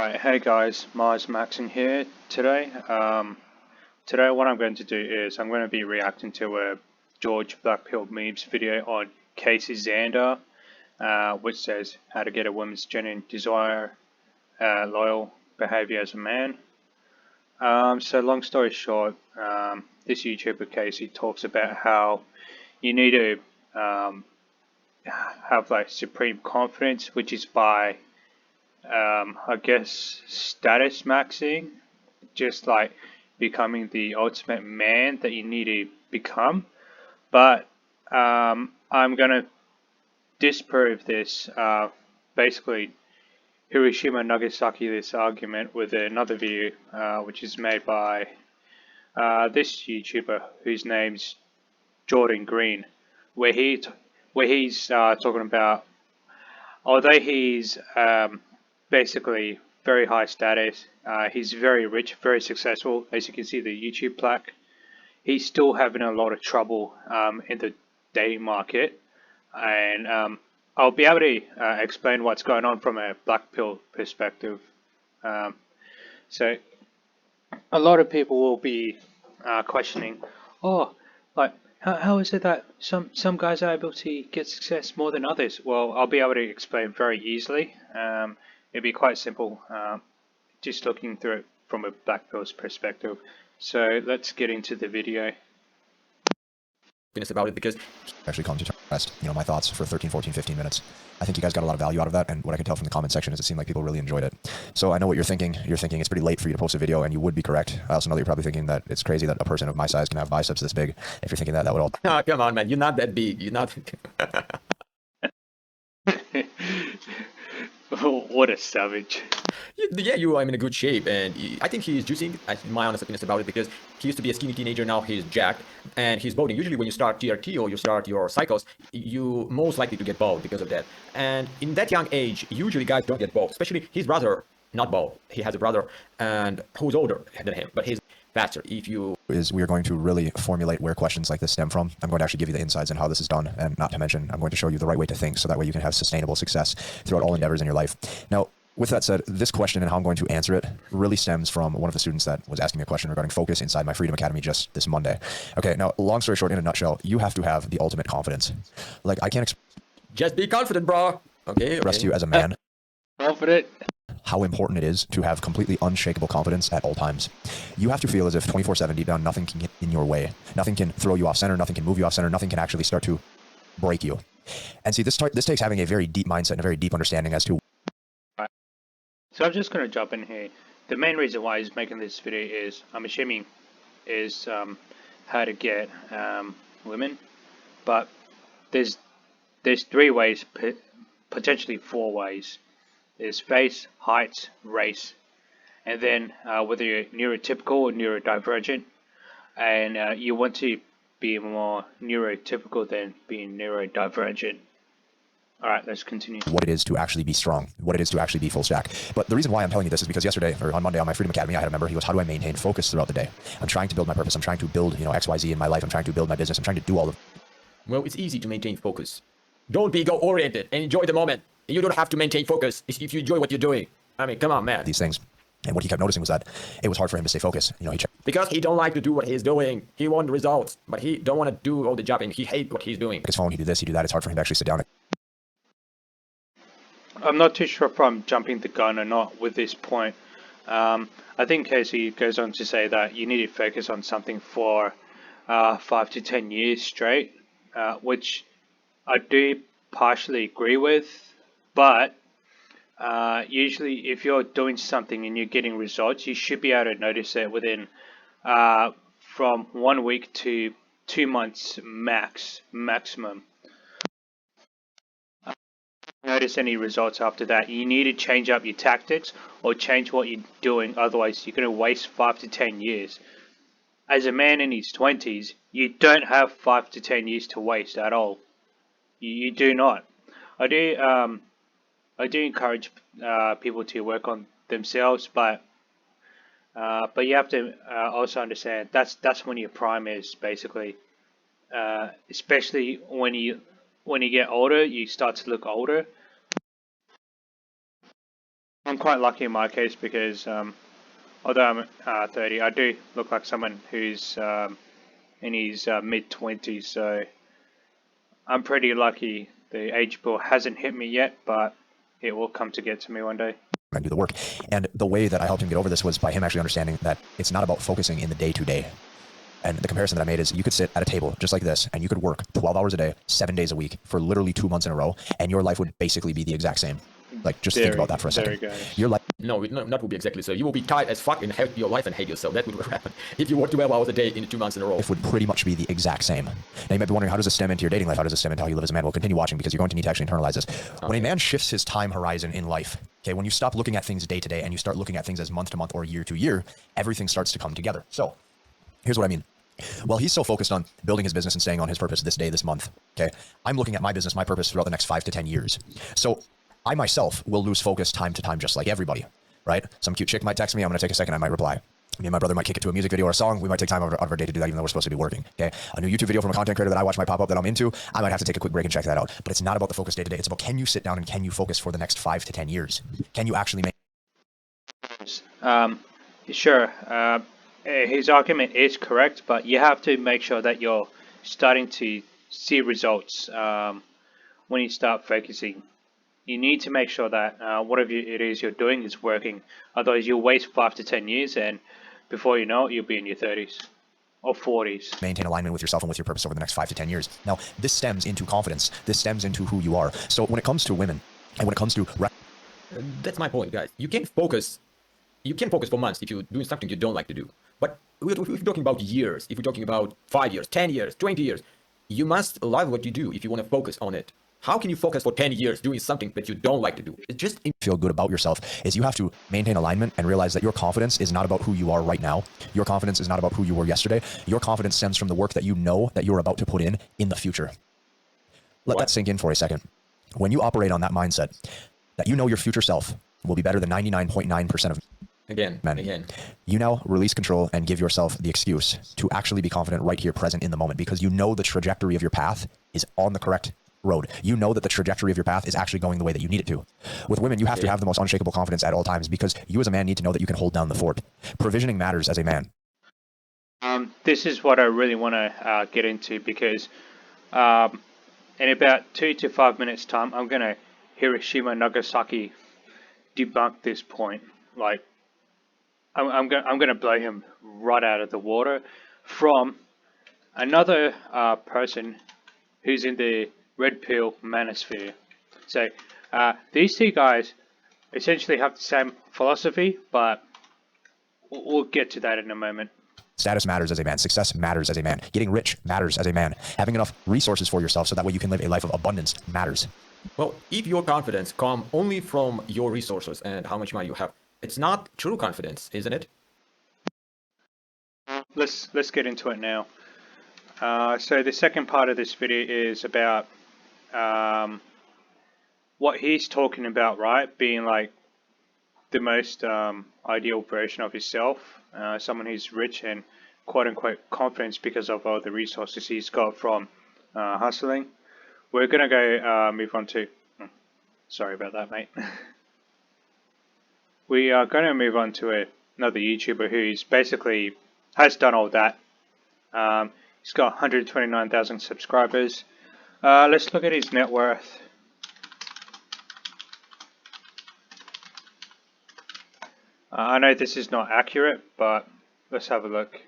Alright, hey guys, Mars Maxon here today. Today what I'm going to do is I'm going to be reacting to a George Blackpill memes video on Casey Xander, which says how to get a woman's genuine desire, loyal behavior as a man. So long story short, this YouTuber Casey talks about how you need to have like supreme confidence, which is by I guess status maxing, just like becoming the ultimate man that you need to become. But I'm gonna disprove this. Basically, Hiroshima Nagasaki this argument with another video, which is made by this YouTuber whose name's Jordan Green, where he's talking about although he's basically very high status. He's very rich, very successful. As you can see, the YouTube plaque. He's still having a lot of trouble in the dating market, and I'll be able to explain what's going on from a black pill perspective. So, a lot of people will be questioning, oh, like how is it that some guys are able to get success more than others? Well, I'll be able to explain very easily. It'd be quite simple, just looking through it from a black pill's perspective. So let's get into the video. About it because actually come to rest, my thoughts for 13, 14, 15 minutes. I think you guys got a lot of value out of that, and what I could tell from the comment section is it seemed like people really enjoyed it. So I know what you're thinking. You're thinking it's pretty late for you to post a video, and you would be correct. I also know that you're probably thinking that it's crazy that a person of my size can have biceps this big. If you're thinking that would all... Oh, come on, man. You're not that big. You're not... What a savage. Yeah, I'm in a good shape, and I think he's juicing, my honest opinion about it, because he used to be a skinny teenager, now he's jacked, and he's balding. Usually when you start TRT or you start your cycles, you most likely to get bald because of that. And in that young age, usually guys don't get bald, especially his brother, not bald. He has a brother and who's older than him, but he's faster. If you... we are going to really formulate where questions like this stem from. I'm going to actually give you the insights on how this is done, and not to mention, I'm going to show you the right way to think, so that way you can have sustainable success throughout all endeavors in your life. Now, with that said, this question and how I'm going to answer it really stems from one of the students that was asking me a question regarding focus inside my Freedom Academy just this Monday. Okay, now, long story short, in a nutshell, you have to have the ultimate confidence. Like, I can't just be confident, bro. Okay. Express to you as a man confident how important it is to have completely unshakable confidence at all times. You have to feel as if 24/7 deep down, nothing can get in your way. Nothing can throw you off center. Nothing can move you off center. Nothing can actually start to break you. And see, this takes having a very deep mindset and a very deep understanding as to... So I'm just going to jump in here. The main reason why he's making this video is, I'm assuming, is how to get women. But there's 3 ways, potentially 4 ways. There's face, height, race, and then whether you're neurotypical or neurodivergent. And you want to be more neurotypical than being neurodivergent. Alright, let's continue. What it is to actually be strong, what it is to actually be full stack. But the reason why I'm telling you this is because yesterday, or on Monday on my Freedom Academy, I had a member, he goes, how do I maintain focus throughout the day? I'm trying to build my purpose, I'm trying to build, XYZ in my life, I'm trying to build my business, I'm trying to do all of... Well, it's easy to maintain focus. Don't be goal-oriented and enjoy the moment. You don't have to maintain focus if you enjoy what you're doing. I mean, come on, man. These things. And what he kept noticing was that it was hard for him to stay focused. He checked. Because he don't like to do what he's doing. He want results, but he don't want to do all the job, and he hate what he's doing. His phone, he do this, he do that. It's hard for him to actually sit down. I'm not too sure if I'm jumping the gun or not with this point. I think Casey goes on to say that you need to focus on something for 5 to 10 years straight, which I do partially agree with, but usually if you're doing something and you're getting results, you should be able to notice it within from 1 week to 2 months maximum. Notice any results after that. You need to change up your tactics or change what you're doing, otherwise you're going to waste 5 to 10 years. As a man in his 20s, you don't have 5 to 10 years to waste at all. You do not. I do encourage people to work on themselves, but you have to also understand that's when your prime is, basically. Especially when you get older, you start to look older. I'm quite lucky in my case because although I'm 30, I do look like someone who's in his mid-20s, so I'm pretty lucky. The age bill hasn't hit me yet, but it will come to get to me one day. And do the work. And the way that I helped him get over this was by him actually understanding that it's not about focusing in the day-to-day. And the comparison that I made is you could sit at a table just like this and you could work 12 hours a day, 7 days a week for literally 2 months in a row, and your life would basically be the exact same. Like, just think about that for a second. Your life. No, not would be exactly so. You will be tired as fuck and hate your life and hate yourself. That would happen if you work 12 hours a day in 2 months in a row. Life would pretty much be the exact same. Now you might be wondering, how does this stem into your dating life? How does this stem into how you live as a man? Well, continue watching because you're going to need to actually internalize this. When a man shifts his time horizon in life, okay, when you stop looking at things day to day and you start looking at things as month to month or year to year, everything starts to come together. So here's what I mean. Well, he's so focused on building his business and staying on his purpose this day, this month. Okay, I'm looking at my business, my purpose throughout the next 5 to 10 years. So I myself will lose focus time to time, just like everybody, right? Some cute chick might text me. I'm going to take a second. I might reply. Me and my brother might kick it to a music video or a song. We might take time out of our day to do that, even though we're supposed to be working. Okay, a new YouTube video from a content creator that I watch might pop up that I'm into. I might have to take a quick break and check that out. But it's not about the focus day to day. It's about, can you sit down and can you focus for the next 5 to 10 years? Can you actually make? Sure. His argument is correct, but you have to make sure that you're starting to see results when you start focusing. You need to make sure that whatever it is you're doing is working. Otherwise, you'll waste 5 to 10 years, and before you know it, you'll be in your 30s or 40s. Maintain alignment with yourself and with your purpose over the next 5 to 10 years. Now, this stems into confidence. This stems into who you are. So when it comes to women, and when it comes to... That's my point, guys. You can focus for months if you're doing something you don't like to do. But if we're talking about years, if we're talking about 5 years, 10 years, 20 years, you must love what you do if you want to focus on it. How can you focus for 10 years doing something that you don't like to do? It just feel good about yourself is you have to maintain alignment and realize that your confidence is not about who you are right now. Your confidence is not about who you were yesterday. Your confidence stems from the work that you know that you're about to put in the future. Let that sink in for a second. When you operate on that mindset, that you know your future self will be better than 99.9% of men. You now release control and give yourself the excuse to actually be confident right here, present in the moment, because you know the trajectory of your path is on the correct road. You know that the trajectory of your path is actually going the way that you need it to. With women, you have to have the most unshakable confidence at all times because you as a man need to know that you can hold down the fort. Provisioning matters as a man. This is what I really want to get into because in about 2 to 5 minutes time, I'm going to Hiroshima Nagasaki debunk this point. Like, I'm going to blow him right out of the water from another person who's in the red pill manosphere. So these two guys essentially have the same philosophy, but we'll get to that in a moment. Status matters as a man. Success matters as a man. Getting rich matters as a man. Having enough resources for yourself so that way you can live a life of abundance matters. Well, if your confidence comes only from your resources and how much money you have, it's not true confidence, isn't it? Let's get into it now. So the second part of this video is about what he's talking about, right? Being like the most ideal version of himself, someone who's rich and quote unquote confident because of all the resources he's got from hustling. We're gonna go move on to. Sorry about that, mate. We are going to move on to another YouTuber who's basically has done all that. He's got 129,000 subscribers. Let's look at his net worth. I know this is not accurate, but let's have a look.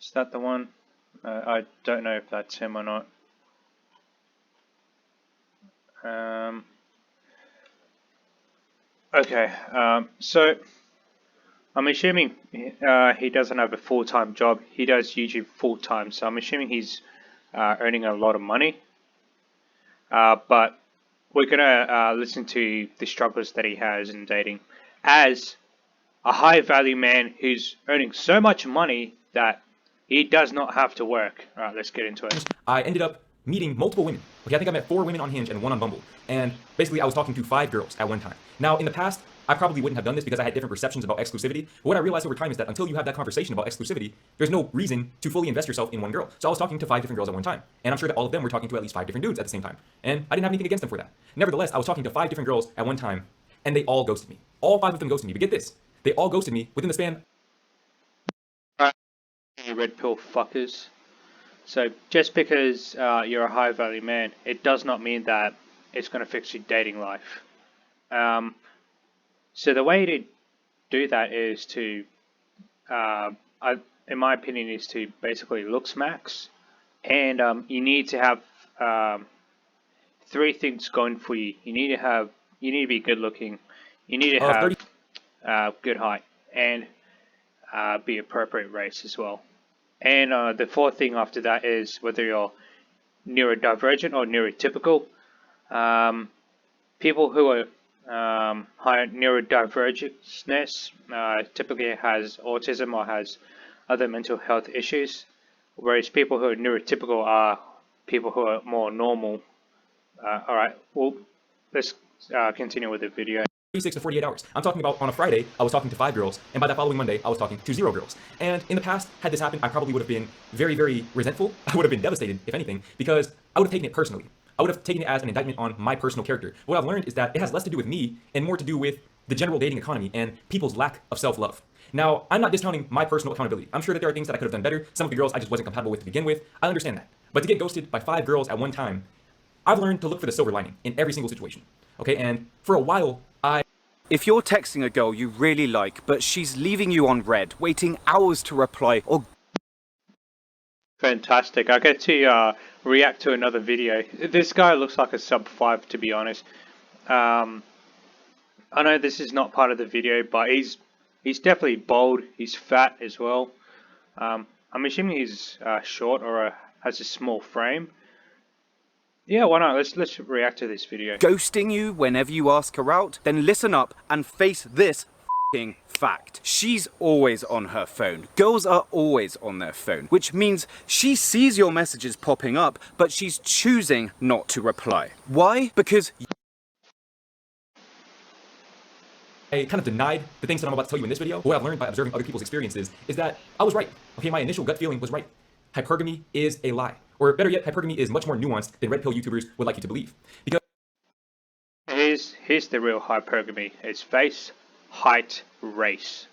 Is that the one? I don't know if that's him or not. Okay, so I'm assuming he doesn't have a full-time job. He does YouTube full-time, so I'm assuming he's earning a lot of money. But we're gonna listen to the struggles that he has in dating as a high-value man who's earning so much money that he does not have to work. All right, let's get into it. I ended up meeting multiple women. Okay, I think I met 4 women on Hinge and 1 on Bumble. And basically I was talking to 5 girls at one time. Now in the past, I probably wouldn't have done this because I had different perceptions about exclusivity. But what I realized over time is that until you have that conversation about exclusivity, there's no reason to fully invest yourself in one girl. So I was talking to 5 different girls at one time. And I'm sure that all of them were talking to at least 5 different dudes at the same time. And I didn't have anything against them for that. Nevertheless, I was talking to 5 different girls at one time, and they all ghosted me. All 5 of them ghosted me. But get this, they all ghosted me within the span. You red pill fuckers. So just because you're a high value man, it does not mean that it's going to fix your dating life. So the way to do that is to, in my opinion, is to basically looks max, and you need to have 3 things going for you. You need to be good looking. You need to have good height and be appropriate race as well. And the 4th thing after that is whether you're neurodivergent or neurotypical. People who are higher neurodivergence typically has autism or has other mental health issues, whereas people who are neurotypical are people who are more normal. Alright, well, let's continue with the video. 36 to 48 hours. I'm talking about on a Friday, I was talking to 5 girls, and by that following Monday, I was talking to 0 girls. And in the past, had this happened, I probably would have been very, very resentful. I would have been devastated, if anything, because I would have taken it personally. I would have taken it as an indictment on my personal character. What I've learned is that it has less to do with me and more to do with the general dating economy and people's lack of self-love. Now, I'm not discounting my personal accountability. I'm sure that there are things that I could have done better. Some of the girls I just wasn't compatible with to begin with. I understand that. But to get ghosted by 5 girls at one time, I've learned to look for the silver lining in every single situation. Okay, and for a while, if you're texting a girl you really like, but she's leaving you on red, waiting hours to reply, or... Fantastic. I get to react to another video. This guy looks like a sub 5, to be honest. I know this is not part of the video, but he's definitely bald. He's fat as well. I'm assuming he's short or has a small frame. Yeah, why not? Let's react to this video. Ghosting you whenever you ask her out, then listen up and face this f***ing fact. She's always on her phone. Girls are always on their phone, which means she sees your messages popping up, but she's choosing not to reply. Why? Because I kind of denied the things that I'm about to tell you in this video. What I've learned by observing other people's experiences is that I was right. Okay, my initial gut feeling was right. Hypergamy is a lie. Or better yet, hypergamy is much more nuanced than red pill YouTubers would like you to believe. Because here's the real hypergamy. It's face, height, race.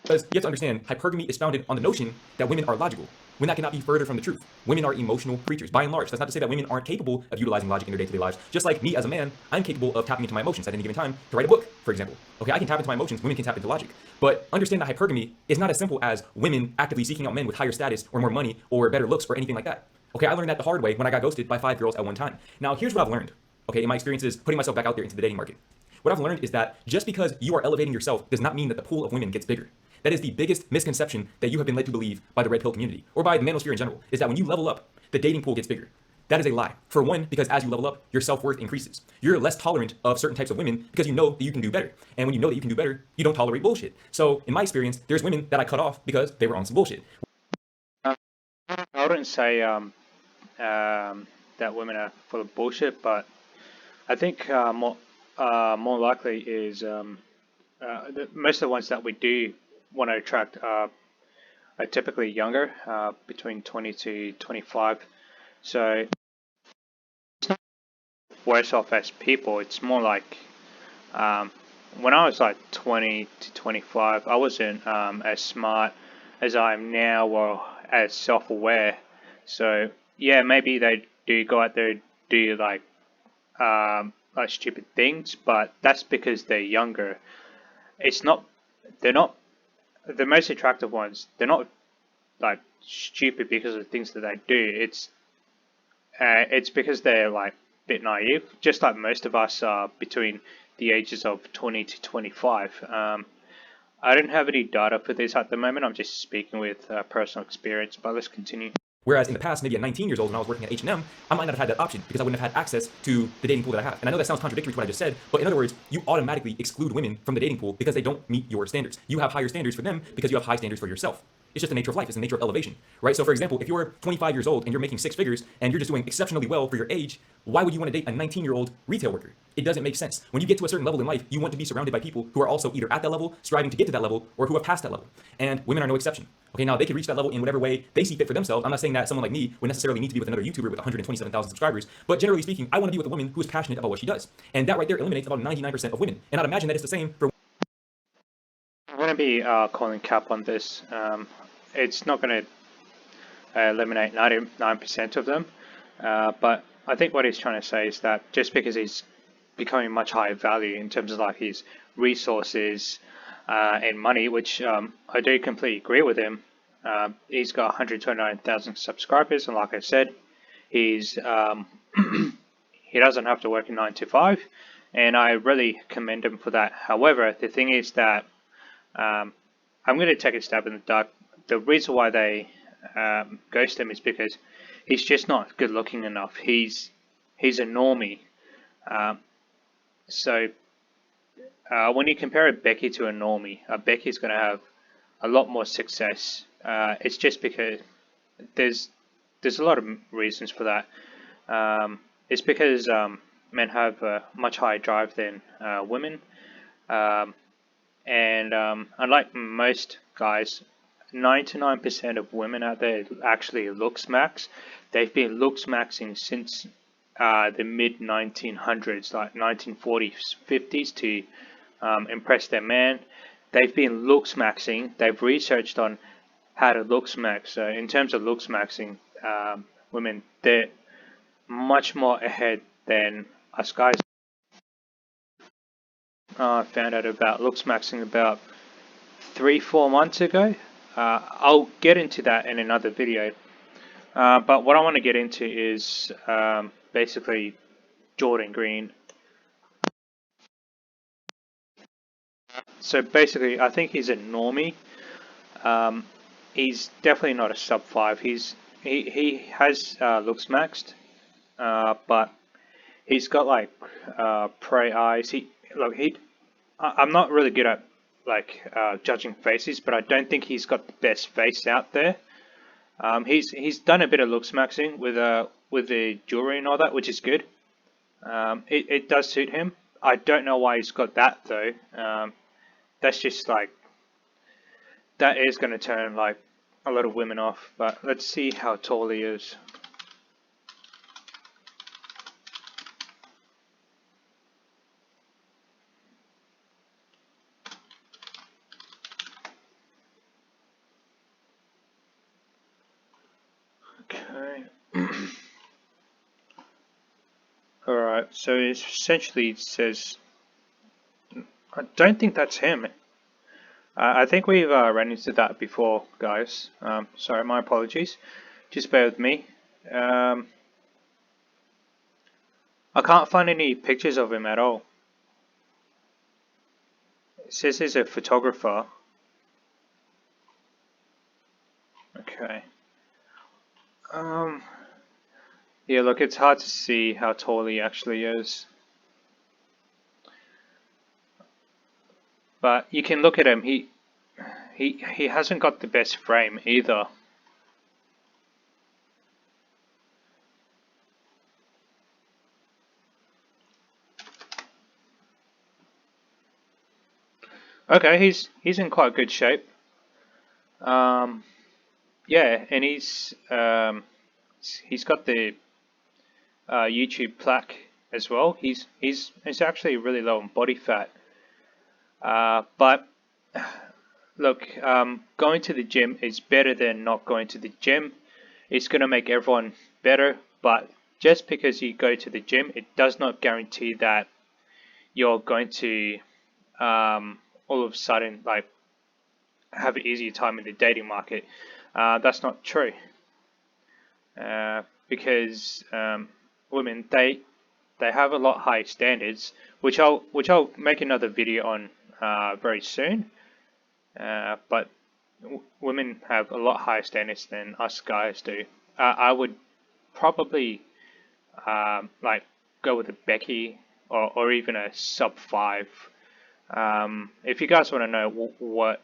Because you have to understand, hypergamy is founded on the notion that women are logical, when that cannot be further from the truth. Women are emotional creatures, by and large. That's not to say that women aren't capable of utilizing logic in their day-to-day lives. Just like me as a man, I'm capable of tapping into my emotions at any given time to write a book, for example. Okay, I can tap into my emotions, women can tap into logic. But understand that hypergamy is not as simple as women actively seeking out men with higher status or more money or better looks or anything like that. Okay, I learned that the hard way when I got ghosted by 5 girls at one time. Now, here's what I've learned, okay, in my experiences putting myself back out there into the dating market. What I've learned is that just because you are elevating yourself does not mean that the pool of women gets bigger. That is the biggest misconception that you have been led to believe by the red pill community, or by the manosphere in general, is that when you level up, the dating pool gets bigger. That is a lie. For one, because as you level up, your self-worth increases. You're less tolerant of certain types of women because you know that you can do better. And when you know that you can do better, you don't tolerate bullshit. So in my experience, there's women that I cut off because they were on some bullshit. I wouldn't say that women are full of bullshit, but I think more likely is most of the ones that we do want to attract are typically younger, between 20 to 25. So it's not worse off as people. It's more like when I was like 20 to 25, I wasn't as smart as I am now or as self-aware. So yeah, maybe they do go out there and do like stupid things, but that's because they're younger. They're not the most attractive ones. They're not like stupid because of the things that they do. It's because they're like a bit naive, just like most of us are between the ages of 20 to 25. I don't have any data for this at the moment. I'm just speaking with personal experience, but let's continue. Whereas in the past, maybe at 19 years old when I was working at H&M, I might not have had that option because I wouldn't have had access to the dating pool that I have. And I know that sounds contradictory to what I just said, but in other words, you automatically exclude women from the dating pool because they don't meet your standards. You have higher standards for them because you have high standards for yourself. It's just the nature of life. It's the nature of elevation, right? So for example, if you're 25 years old and you're making 6 figures and you're just doing exceptionally well for your age, why would you want to date a 19-year-old retail worker? It doesn't make sense. When you get to a certain level in life, you want to be surrounded by people who are also either at that level, striving to get to that level, or who have passed that level. And women are no exception. Okay, now they can reach that level in whatever way they see fit for themselves. I'm not saying that someone like me would necessarily need to be with another YouTuber with 127,000 subscribers, but generally speaking, I want to be with a woman who is passionate about what she does. And that right there eliminates about 99% of women. And I'd imagine that it's the same for. I'm going to be calling cap on this. It's not going to eliminate 99% of them, but I think what he's trying to say is that just because he's becoming much higher value in terms of like his resources and money, which I do completely agree with him. He's got 129,000 subscribers, and like I said, he's he doesn't have to work a 9 to 5, and I really commend him for that. However, the thing is that I'm going to take a stab in the dark. The reason why they ghost him is because he's just not good looking enough. He's a normie. So when you compare Becky to a normie, Becky's going to have a lot more success. It's just because there's a lot of reasons for that. It's because men have a much higher drive than women, and unlike most guys, 99% of women out there actually looks max. They've been looks maxing since the mid 1900s, like 1940s, 50s, to impress their man. They've been looks maxing. They've researched on how to looks max. So in terms of looks maxing, women, they're much more ahead than us guys. I found out about looks maxing about 3-4 months ago. I'll get into that in another video. But what I want to get into is basically Jordan Green. So basically, I think he's a normie. He's definitely not a sub 5. He has looks maxed, but he's got like prey eyes. I'm not really good at like judging faces, but I don't think he's got the best face out there. He's done a bit of looks maxing with the jewelry and all that, which is good. It does suit him. I don't know why he's got that though. That's just like, that is going to turn like a lot of women off. But let's see how tall he is. Okay. Alright, so it essentially says, I don't think that's him. I think we've run into that before, guys. Sorry, my apologies. Just bear with me. I can't find any pictures of him at all. It says he's a photographer. Okay. Yeah, look, it's hard to see how tall he actually is. But you can look at him. He hasn't got the best frame either. Okay, he's in quite good shape. Yeah, and he's got the YouTube plaque as well. He's actually really low on body fat. But look, going to the gym is better than not going to the gym. It's going to make everyone better, but just because you go to the gym, it does not guarantee that you're going to all of a sudden like have an easier time in the dating market. That's not true, because women, they have a lot higher standards, which I'll make another video on very soon. But women have a lot higher standards than us guys do. I would probably like go with a Becky or even a sub 5. If you guys want to know what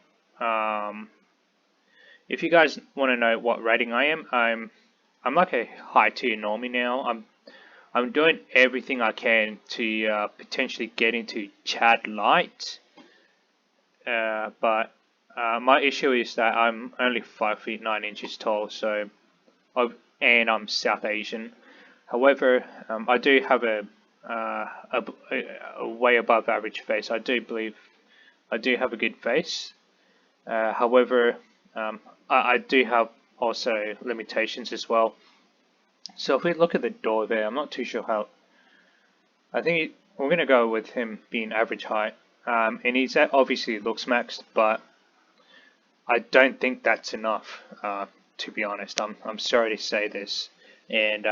if you guys want to know what rating I am, I'm like a high tier normie now. I'm doing everything I can to potentially get into Chad Light, but my issue is that I'm only 5 feet 9 inches tall, and I'm South Asian. However, I do have a way above average face. I do believe I do have a good face. However, I do have also limitations as well. So if we look at the door there, I'm not too sure how. I think we're going to go with him being average height. And he's obviously looks maxed, but I don't think that's enough. To be honest, I'm sorry to say this, and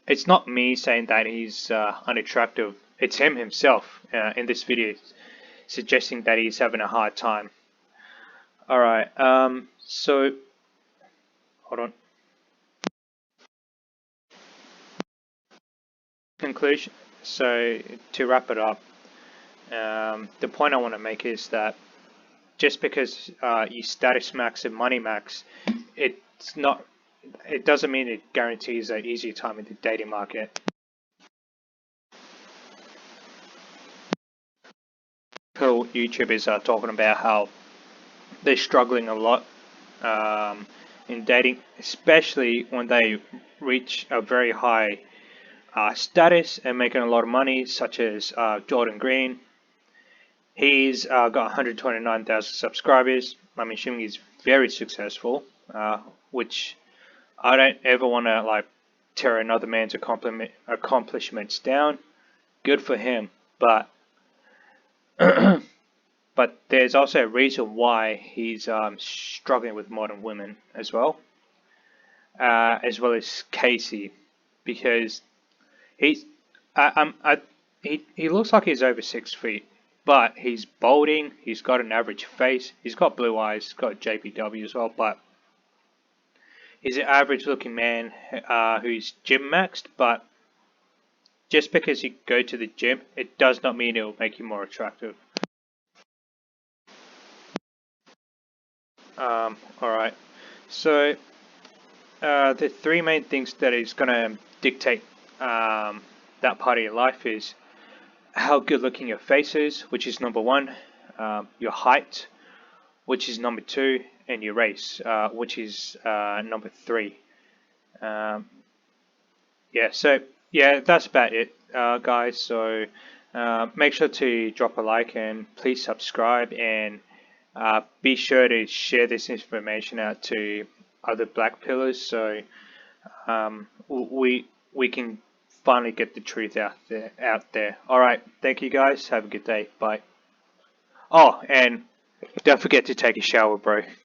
it's not me saying that he's unattractive. It's him himself in this video suggesting that he's having a hard time. All right. So hold on. Conclusion. So to wrap it up, the point I want to make is that just because you status max and money max, it's not. It doesn't mean it guarantees an easier time in the dating market. YouTubers are talking about how they're struggling a lot in dating, especially when they reach a very high status and making a lot of money, such as Jordan Green. He's got 129,000 subscribers. I'm assuming he's very successful, which I don't ever want to like tear another man's accomplishments down. Good for him, but but there's also a reason why he's struggling with modern women as well as Casey, because he's he looks like he's over 6 feet, but he's balding. He's got an average face. He's got blue eyes. He's got JPW as well, but he's an average looking man who's gym maxed. But just because you go to the gym, it does not mean it will make you more attractive. Alright, so the three main things that is going to dictate that part of your life is how good looking your face is, which is number one, your height, which is number two, and your race, which is number three. Yeah, so yeah, that's about it, guys. So make sure to drop a like and please subscribe, and be sure to share this information out to other black pillars, so we can finally get the truth out there. All right, thank you guys. Have a good day. Bye. Oh, and don't forget to take a shower, bro.